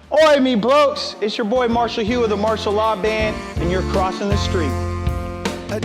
Oi, me blokes, it's your boy Marshall Hugh of the Marshall Law Band, and you're crossing the street.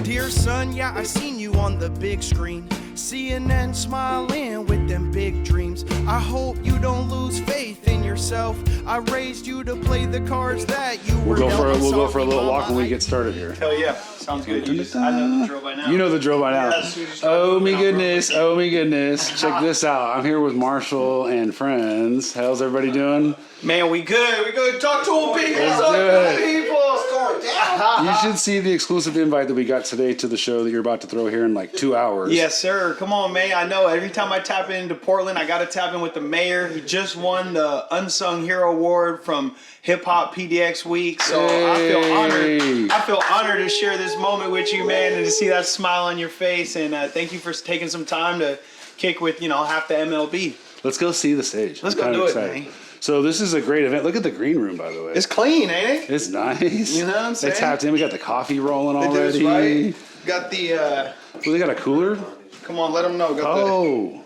Dear son, yeah, I seen you on the big screen, CNN smiling with them big dreams. I hope you don't lose faith in yourself. I raised you to play the cards that you were dealt. We'll go for a little walk when we get started here. Hell yeah, sounds good. I know the drill by now. You know the drill by now. Oh me goodness, oh me goodness. Check this out. I'm here with Marshall and friends. How's everybody doing? Man, we good. We good. Talk to them people. Let's Talk do to it. them people. It's going down. You should see the exclusive invite that we got today to the show that you're about to throw here in like 2 hours. Yes, sir. Come on, man. I know every time I tap into Portland, I got to tap in with the mayor. He just won the Unsung Hero Award from Hip Hop PDX Week. So I feel honored. I feel honored to share this moment with you, man, and to see that smile on your face. And thank you for taking some time to kick with, half the MLB. Let's go see the stage. Let's I'm go do excited. it, man. So this is a great event. Look at the green room, by the way. It's clean, ain't it? It's nice. You know what I'm saying? They tapped in. We got the coffee rolling They already. do this right. Got the. Well, they got a cooler. Come on, let them know. Got Oh.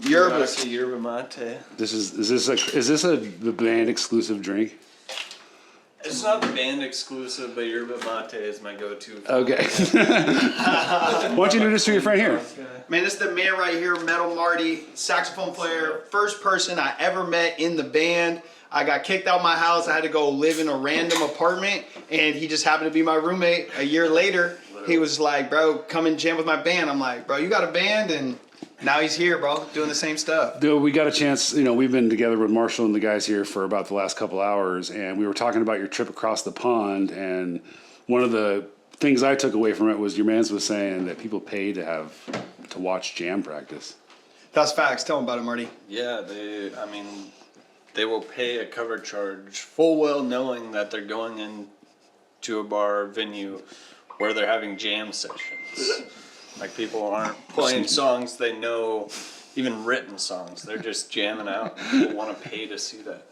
the yerba. Yerba mate. Is this the band exclusive drink? It's not band exclusive, but yerba mate is my go-to. Okay. Why don't you introduce to your friend here? Man, this is the man right here, Metal Marty, saxophone player. First person I ever met in the band. I got kicked out of my house. I had to go live in a random apartment, and he just happened to be my roommate. A year later, he was like, bro, come and jam with my band. I'm like, bro, you got a band? And now he's here, bro, doing the same stuff. Dude, we got a chance, we've been together with Marshall and the guys here for about the last couple hours, and we were talking about your trip across the pond, and one of the things I took away from it was your mans was saying that people pay to watch jam practice. That's facts. Tell him about it, Marty. Yeah, they will pay a cover charge full well knowing that they're going into a bar or venue where they're having jam sessions. Like, people aren't playing songs they know, even written songs. They're just jamming out. People want to pay to see that.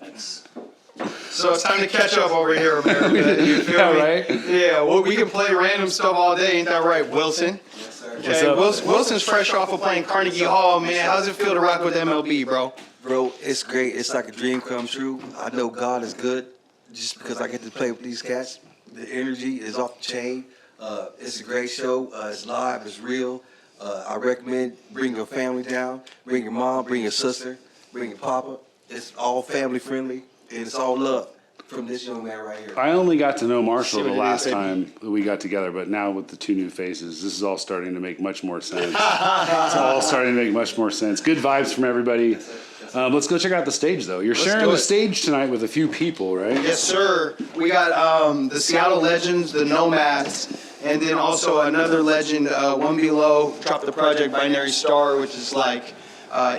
So it's time to catch up over here, America. You feel Yeah, me? right? Yeah, well, we can play random stuff all day. Ain't that right, Wilson? Yes, sir. Okay, Wilson's fresh off of playing Carnegie Hall, man. How's it feel to rock with MLB, bro? Bro, it's great. It's like a dream come true. I know God is good just because I get to play with these cats. The energy is off the chain. It's a great show. It's live. It's real. I recommend bring your family down. Bring your mom. Bring your sister. Bring your papa. It's all family friendly, and it's all love from this young man right here. I only got to know Marshall See the what it last is, baby. time that we got together, but now with the two new faces, this is all starting to make much more sense. It's all starting to make much more sense. Good vibes from everybody. Let's go check out the stage, though. You're sharing do the it. stage tonight with a few people, right? Yes, sir. We got the Seattle Legends, the Nomads, and then also another legend, One Below, dropped the project Binary Star, which is like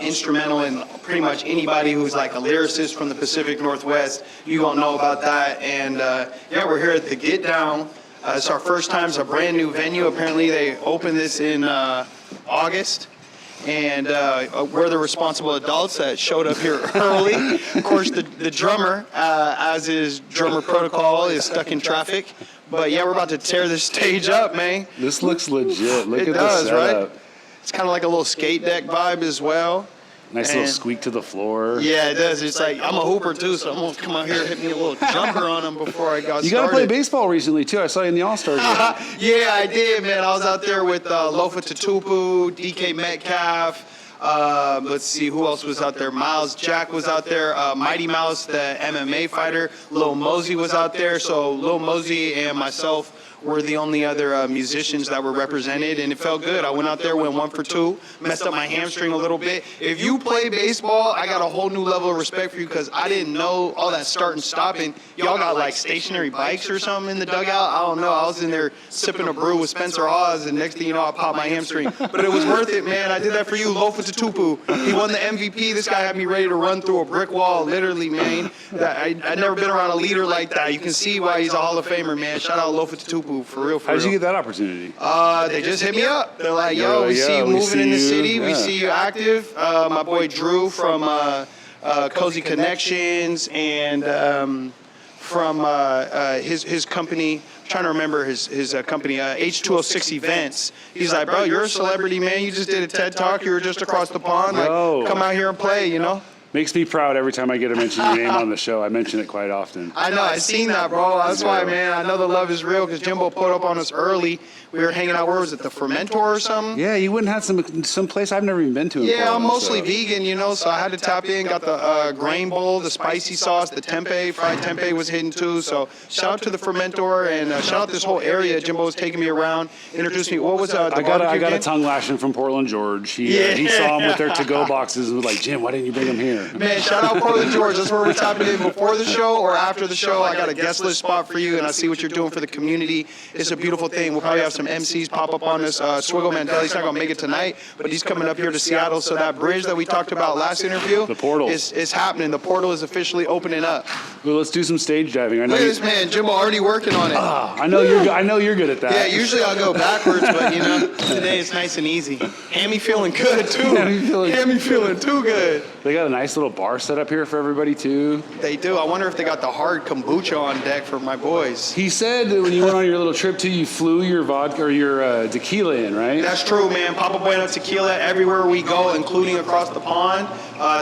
instrumental in pretty much anybody who's like a lyricist from the Pacific Northwest. You gonna know about that. And yeah, we're here at the Get Down. It's our first time. It's a brand new venue. Apparently they opened this in August. And we're the responsible adults that showed up here early. Of course, the drummer, as is drummer protocol, is stuck in traffic. But yeah, we're about to tear this stage up, man. This looks legit. Look It at does, this right? setup. It's kind of like a little skate deck vibe as well. Nice little And- squeak to the floor. Yeah, it does. It's like, I'm a hooper too, so I'm going to come out here and hit me a little jumper on them before I got You started. got to play baseball recently, too. I saw you in the All-Star game. Yeah, I did, man. I was out there with Lofa Tatupu, DK Metcalf. Let's see, who else was out there? Miles Jack was out there. Mighty Mouse, the MMA fighter. Lil Mosey was out there. So Lil Mosey and myself were the only other musicians that were represented, and it felt good. I went out there, went 1 for 2, messed up my hamstring a little bit. If you play baseball, I got a whole new level of respect for you because I didn't know all that start and stopping. Y'all got like stationary bikes or something in the dugout. I don't know. I was in there sipping a brew with Spencer Hawes, and next thing you know, I popped my hamstring. But it was worth it, man. I did that for you, Lofa Tatupu. He won the MVP. This guy had me ready to run through a brick wall, literally, man. I'd never been around a leader like that. You can see why he's a Hall of Famer, man. Shout out Lofa Tatupu, for real, for How real. did you get that opportunity? They just hit me up. They're like, yo, we see you moving in the city. We see you active. My boy Drew from Cozy Connections and from his company. I'm trying to remember his company, H206 Events. He's like, bro, you're a celebrity, man. You just did a TED Talk. You were just across the pond. Like, Yo. come out here and play, you know? Makes me proud every time I get to mention your name on the show. I mention it quite often. I know, I seen that, bro. That's why, man, I know the love is real because Jimbo pulled up on us early. We were hanging out, where was it, the Fermentor or something? Yeah, you wouldn't have some place I've never even been to in Yeah, Portland, I'm mostly so. vegan, you know, so I had to tap in. Got the grain bowl, the spicy sauce, the tempeh, fried tempeh was hidden too. So shout out to the Fermentor and shout out this whole area. Jimbo was taking me around, introduced me. What was the I got barbecue a again? tongue lashing from Portland George. He saw them with their to-go boxes and was like, Jim, why didn't you bring them here? Man, shout out Portland George. That's where we're tapping in before the show or after the show. I got a guest list spot for you, and I see what you're doing for the community. It's a beautiful thing. We'll probably have some MCs pop up on us. Swiggle Mandela's not going to make it tonight, but he's coming up here to Seattle. So that bridge that we talked about last interview, The portal. is happening. The portal is officially opening up. Well, let's do some stage diving. I know Look at this man, Jimbo already working on it. I know you're good at that. Yeah, usually I'll go backwards, but you know, today it's nice and easy. Hammy feeling good too. Hammy feeling too good. They got a nice little bar set up here for everybody too. They do. I wonder if they got the hard kombucha on deck for my boys. He said that when you went on your little trip too, you flew your vodka or your tequila in, right? That's true, man. Papa Bueno tequila everywhere we go, including across the pond.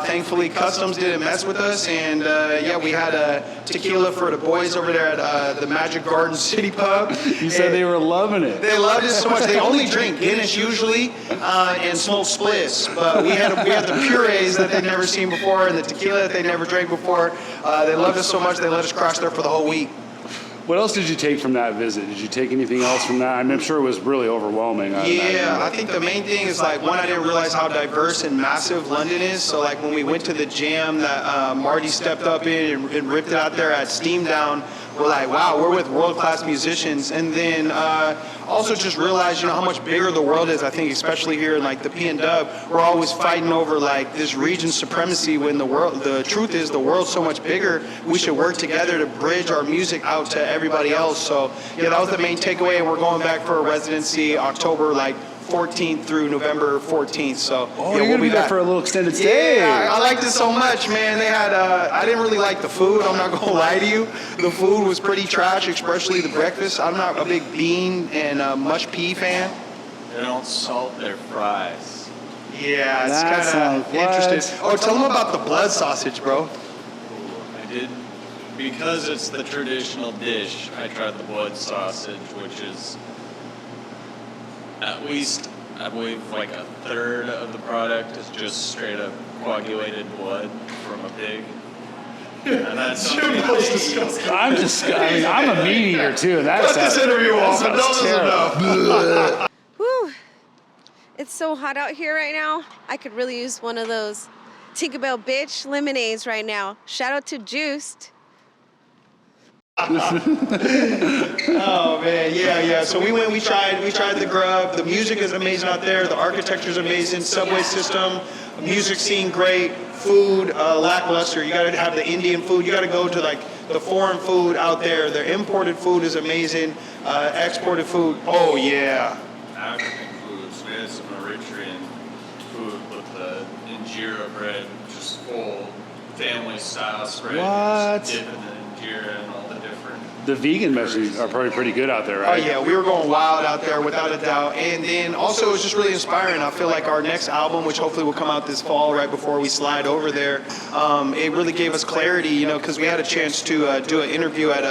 Thankfully, Customs didn't mess with us, and yeah, we had a tequila for the boys over there at the Magic Garden City Pub. You said they were loving it. They loved it so much. They only drink Guinness usually and smoke splits, but we had the purees that they'd never seen before and the tequila that they never drank before. They loved us so much they let us crash there for the whole week. What else did you take from that visit? Did you take anything else from that? I'm sure it was really overwhelming. I think the main thing is like, one, I didn't realize how diverse and massive London is. So like when we went to the jam that Marty stepped up in and ripped it out there at Steam Down, we're like, wow, we're with world-class musicians. And then also just realize, you know, how much bigger the world is. I think especially here in like the P&W, we're always fighting over like this region supremacy when the truth is the world's so much bigger. We should work together to bridge our music out to everybody else. So yeah, that was the main takeaway. And we're going back for a residency October 14th through November 14th. So Oh, yeah, you're we'll gonna be be there back for a little extended stay. Yeah, I liked it so much, man. They had, I didn't really like the food. I'm not gonna lie to you. The food was pretty trash, especially the breakfast. I'm not a big bean and mush pea fan. They don't salt their fries. Yeah, it's That kind sounds- of interesting. Oh, tell them about the blood sausage, bro. I did, because it's the traditional dish, I tried the blood sausage, which is at least, I believe, like a third of the product is just straight up coagulated blood from a pig. And that's something disgusting. I'm a meat eater too. And Cut this interview off. Enough is enough. Whew. It's so hot out here right now. I could really use one of those Tinkerbell bitch lemonades right now. Shout out to Juiced. Oh man, yeah. So we went, we tried the grub. The music is amazing out there. The architecture is amazing. Subway system, music scene great. Food lackluster. You got to have the Indian food. You got to go to like the foreign food out there. Their imported food is amazing. Exported food, oh yeah. African foods, we had some Eritrean food with the injera bread, just full family style spread. What? Just dipping the injera and all the different. The vegan messes are probably pretty good out there, Oh right? yeah, we were going wild out there without a doubt. And then also it was just really inspiring. I feel like our next album, which hopefully will come out this fall right before we slide over there, it really gave us clarity, you know, because we had a chance to do an interview at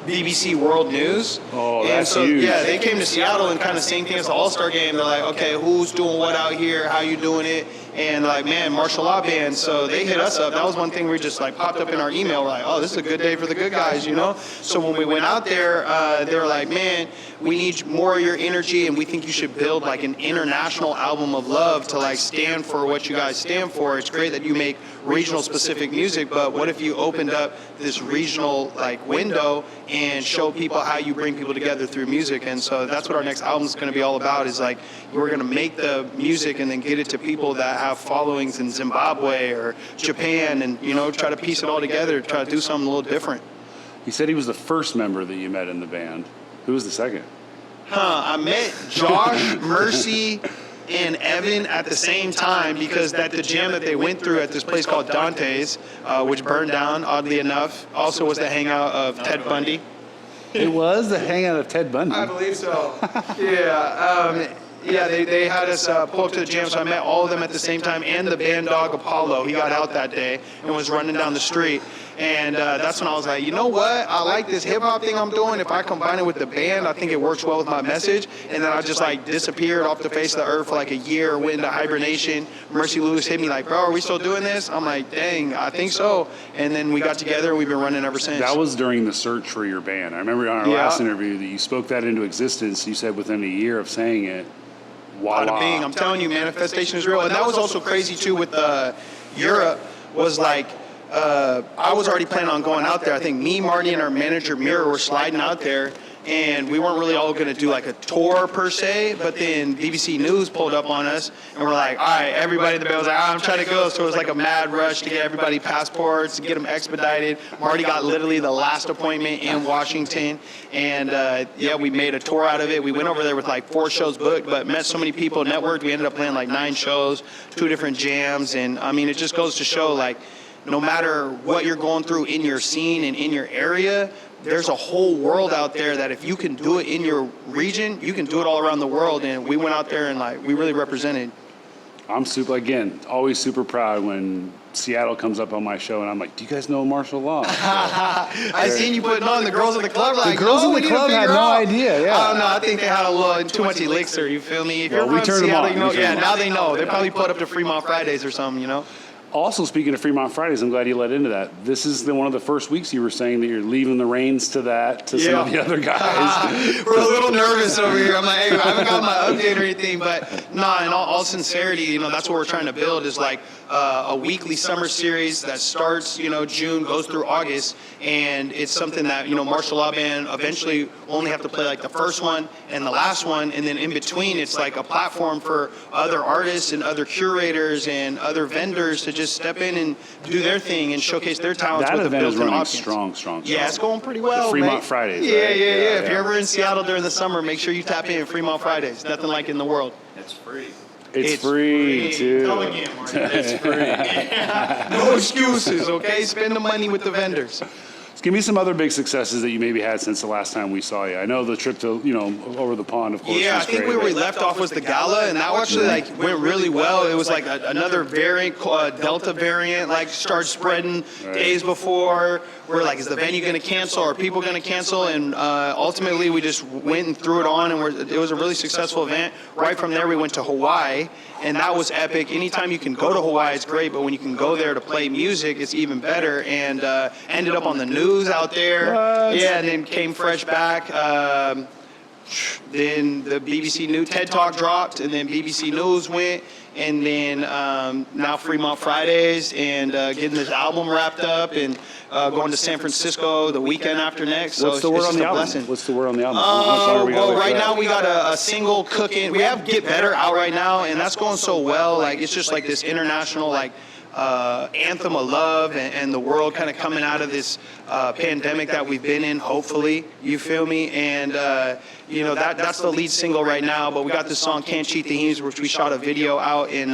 BBC World News. Oh, and that's so, huge. Yeah, they came to Seattle and kind of same thing as the All-Star game. They're like, okay, who's doing what out here? How you doing it? And like, man, martial law band. So they hit us up. That was one thing we just like popped up in our email, like, oh, this is a good day for the good guys, you know? So when we went out there, they were like, man, we need more of your energy and we think you should build like an international album of love to like stand for what you guys stand for. It's great that you make regional specific music, but what if you opened up this regional like window and show people how you bring people together through music? And so that's what our next album is going to be all about, is like we're going to make the music and then get it to people that have followings in Zimbabwe or Japan, and you know, try to piece it all together, try to do something a little different. He said he was the first member that you met in the band. Who was the second? I met Josh, Mercy, and Evan at the same time because at the jam that they went through at this place called Dante's, which burned down, oddly enough, also was the hangout of Ted Bundy. It was the hangout of Ted Bundy. I believe so. Yeah. Yeah, they had us pull up to the jam, so I met all of them at the same time, and the band dog Apollo. He got out that day and was running down the street. And that's when I was like, you know what? I like this hip hop thing I'm doing. If I combine it with the band, I think it works well with my message. And then I just like disappeared off the face of the earth for like a year, went into hibernation. Mercy Lewis hit me like, bro, are we still doing this? I'm like, dang, I think so. And then we got together and we've been running ever since. That was during the search for your band. I remember on our last interview that you spoke that into existence. You said within a year of saying it, voila. Bada bing. I'm telling you, manifestation is real. And that was also crazy too with Europe was like, I was already planning on going out there. I think me, Marty, and our manager Mira were sliding out there, and we weren't really all going to do like a tour per se. But then BBC News pulled up on us, and we're like, all right, everybody in the band was like, I'm trying to go. So it was like a mad rush to get everybody passports, to get them expedited. Marty got literally the last appointment in Washington, and yeah, we made a tour out of it. We went over there with like 4 shows booked, but met so many people, networked. We ended up playing like 9 shows, 2 different jams, and I mean, it just goes to show like, no matter what you're going through in your scene and in your area, there's a whole world out there that if you can do it in your region, you can do it all around the world. And we went out there and like we really represented. I'm always super proud when Seattle comes up on my show and I'm like, do you guys know Marshall Law? I seen you putting on the girls in the club. Like, the girls in the club had no idea. Yeah. I don't know. I think they had a little too much elixir. You feel me? If Well, you're we from turned them Seattle, on. you know. We turned Yeah, them now on. they know. They probably put up to Fremont Fridays or something. You know. Also, speaking of Fremont Fridays, I'm glad you led into that. This is one of the first weeks you were saying that you're leaving the reins to that to some of the other guys. We're a little nervous over here. I'm like, hey, I haven't got my update or anything, but nah, in all sincerity, you know, that's what we're trying to build is like a weekly summer series that starts, you know, June, goes through August, and it's something that, you know, Martial Law Band eventually will only have to play like the first one and the last one, and then in between, it's like a platform for other artists and other curators and other vendors to just step in and do their thing and showcase their talents That with a event is built-in running audience. strong. Yeah, it's going pretty well. The Fremont mate. Fridays, Yeah, right? yeah. If you're ever in Seattle during the summer, make sure you tap in Fremont Fridays. Nothing like in the world. It's free. It's free, too. Tell again, Marty. It's free. No excuses, okay? Spend the money with the vendors. Give me some other big successes that you maybe had since the last time we saw you. I know the trip to, over the pond, of course, Yeah, I was think great, where we but- left off was the gala, and that actually like went really well. It was like another variant, Delta variant, like started spreading days before. We're like, is the venue going to cancel? Are people going to cancel? And ultimately, we just went and threw it on, and it was a really successful event. Right from there, we went to Hawaii, and that was epic. Anytime you can go to Hawaii, it's great, but when you can go there to play music, it's even better. And ended up on the news out there. What? Yeah, and then came fresh back. Then the BBC News TED Talk dropped, and then BBC News went, and then now Fremont Fridays, and getting this album wrapped up, and going to San Francisco the weekend after next. So What's the word it's on just the a album? blessing. What's the word on the album? How much longer we gotta Well, wait for right that? now we got a single cooking. We have Get Better out right now, and that's going so well. Like it's just like this international like anthem of love and the world kind of coming out of this pandemic that we've been in. Hopefully, you feel me? And that's the lead single right now. But we got this song "Can't Cheat the Heems," which we shot a video out in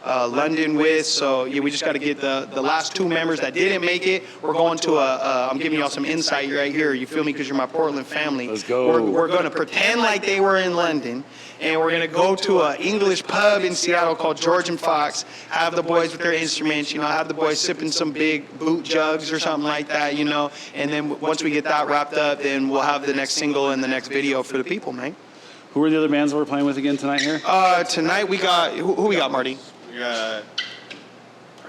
London with. So yeah, we just got to get the last 2 members that didn't make it. We're going to I'm giving y'all some insight right here. You feel me? Because you're my Portland family. Let's go. We're going to pretend like they were in London, and we're going to go to an English pub in Seattle called George and Fox, have the boys with their instruments, have the boys sipping some big boot jugs or something like that, and then once we get that wrapped up, then we'll have the next single and the next video for the people, man. Who are the other bands that we're playing with again tonight here? Tonight we got, who we got, Marty? We got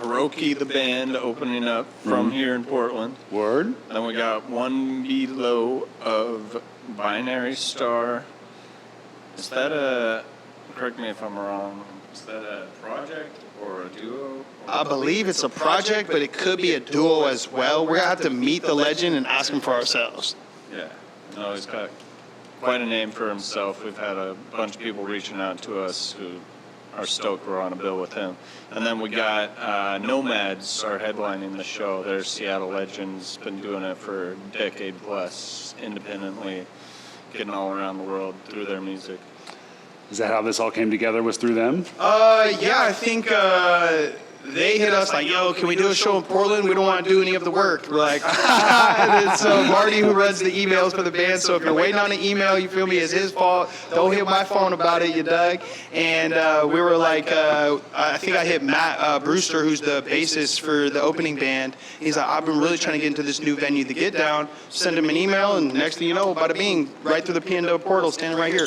Hiroki, the band, opening up from here in Portland. Word? Then we got One Below of Binary Star. Is that correct me if I'm wrong, is that a project or a duo? I believe it's a project, but it could be a duo as well. We're going to have to meet the legend and ask him for ourselves. Yeah. No, he's got quite a name for himself. We've had a bunch of people reaching out to us who are stoked we're on a bill with him. And then we got Nomads are headlining the show. They're Seattle legends, been doing it for a decade plus independently, getting all around the world through their music. Is that how this all came together, was through them? Yeah, I think they hit us like, yo, can we do a show in Portland? We don't want to do any of the work. We're like, and then so Marty, who runs the emails for the band, so if you're waiting on an email, you feel me, it's his fault. Don't hit my phone about it, you dug. And we were like, I think I hit Matt Brewster, who's the bassist for the opening band. He's like, I've been really trying to get into this new venue, The Get Down. Send him an email, and next thing you know, bada bing, right through the P&W portal, standing right here.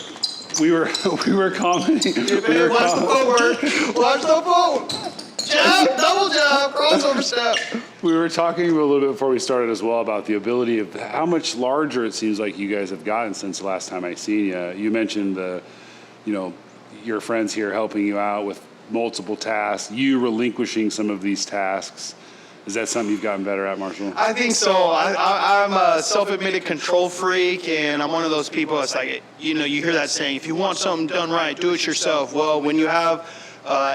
We were commenting. Watch the phone, watch the phone. Jump, double jump, crossover step. We were talking a little bit before we started as well about the ability of how much larger it seems like you guys have gotten since the last time I seen you. You mentioned your friends here helping you out with multiple tasks, you relinquishing some of these tasks. Is that something you've gotten better at, Marshall? I think so. I'm a self-admitted control freak, and I'm one of those people that's like, you hear that saying, if you want something done right, do it yourself. Well, when you have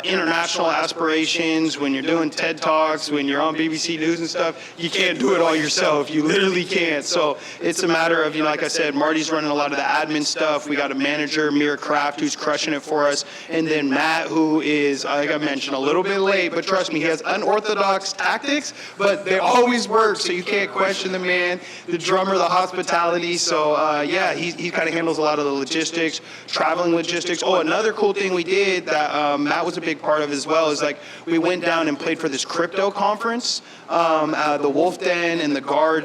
international aspirations, when you're doing TED Talks, when you're on BBC News and stuff, you can't do it all yourself. You literally can't. So it's a matter of, like I said, Marty's running a lot of the admin stuff. We got a manager, Mira Kraft, who's crushing it for us. And then Matt, who is, like I mentioned, a little bit late, but trust me, he has unorthodox tactics, but they always work, so you can't question the man. The drummer, the hospitality. So, he kind of handles a lot of the logistics, traveling logistics. Oh, another cool thing we did that Matt was a big part of as well is like we went down and played for this crypto conference. The Wolf Den and the Guard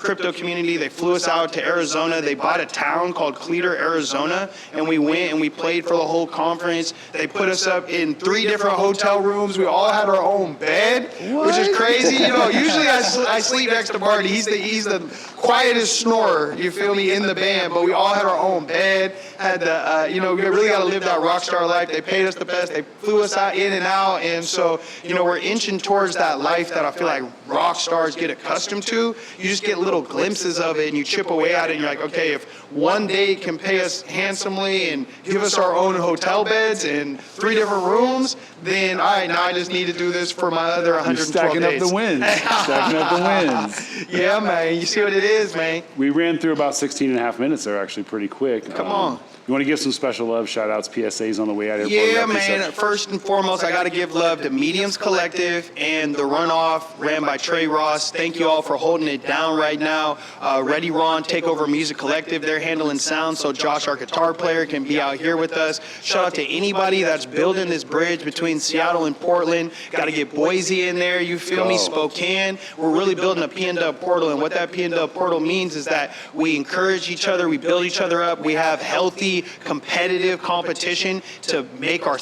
crypto community, they flew us out to Arizona. They bought a town called Cleator, Arizona, and we went and we played for the whole conference. They put us up in 3 different hotel rooms. We all had our own bed, which is crazy. Usually I sleep next to Marty. He's the quietest snorer, you feel me, in the band, but we all had our own bed. Had the, we really got to live that rock star life. They paid us the best. They flew us out in and out, and so, we're inching towards that life that I feel like rock stars get accustomed to. You just get little glimpses of it, and you chip away at it, and you're like, okay, if one day can pay us handsomely and give us our own hotel beds and 3 different rooms, then all right, now I just need to do this for my other 112 days. Stacking up the wins. Stacking up the wins. Yeah, man. You see what it is, man. We ran through about 16 and a half minutes there, actually pretty quick. Come on. You want to give some special love, shout-outs, PSAs on the way out here? Yeah, man. First and foremost, I got to give love to Mediums Collective and The Runoff, ran by Trey Ross. Thank you all for holding it down right now. Ready Ron, Takeover Music Collective, they're handling sound, so Josh, our guitar player, can be out here with us. Shout out to anybody that's building this bridge between Seattle and Portland. Got to get Boise in there, you feel me? Spokane. We're really building a P&W portal, and what that P&W portal means is that we encourage each other, we build each other up, we have healthy, competitive competition to make our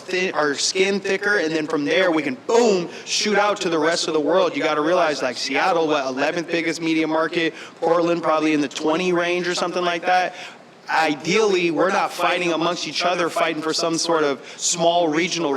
skin thicker, and then from there we can boom shoot out to the rest of the world. You got to realize, like, Seattle, 11th biggest media market, Portland probably in the 20 range or something like that. Ideally, we're not fighting amongst each other, fighting for some sort of small regional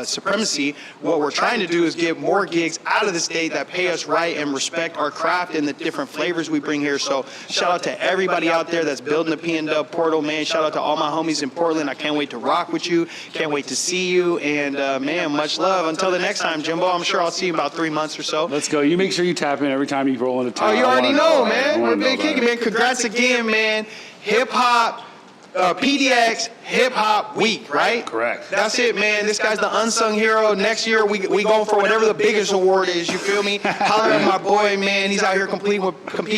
supremacy. What we're trying to do is get more gigs out of the state that pay us right and respect our craft and the different flavors we bring here. So shout out to everybody out there that's building the P&W portal, man. Shout out to all my homies in Portland. I can't wait to rock with you. Can't wait to see you. And, man, much love. Until the next time, Jimbo. I'm sure I'll see you in about 3 months or so. Let's go. You make sure you tap in every time you roll into town. Oh, you already know, man. We're big kicking, man. Congrats again, man. Hip hop, PDX Hip Hop Week, right? Correct. That's it, man. This guy's the unsung hero. Next year, we going for whatever the biggest award is, you feel me? Holler at my boy, man. He's out here competing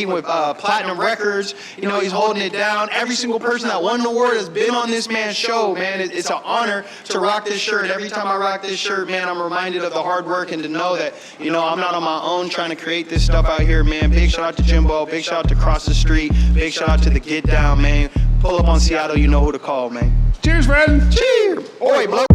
with platinum records. He's holding it down. Every single person that won an award has been on this man's show, man. It's an honor to rock this shirt. Every time I rock this shirt, man, I'm reminded of the hard work and to know that, I'm not on my own trying to create this stuff out here, man. Big shout out to Jimbo. Big shout out to Cross the Street. Big shout out to the Get Down, man. Pull up on Seattle, you know who to call, man. Cheers, friend. Cheers. Oi, blow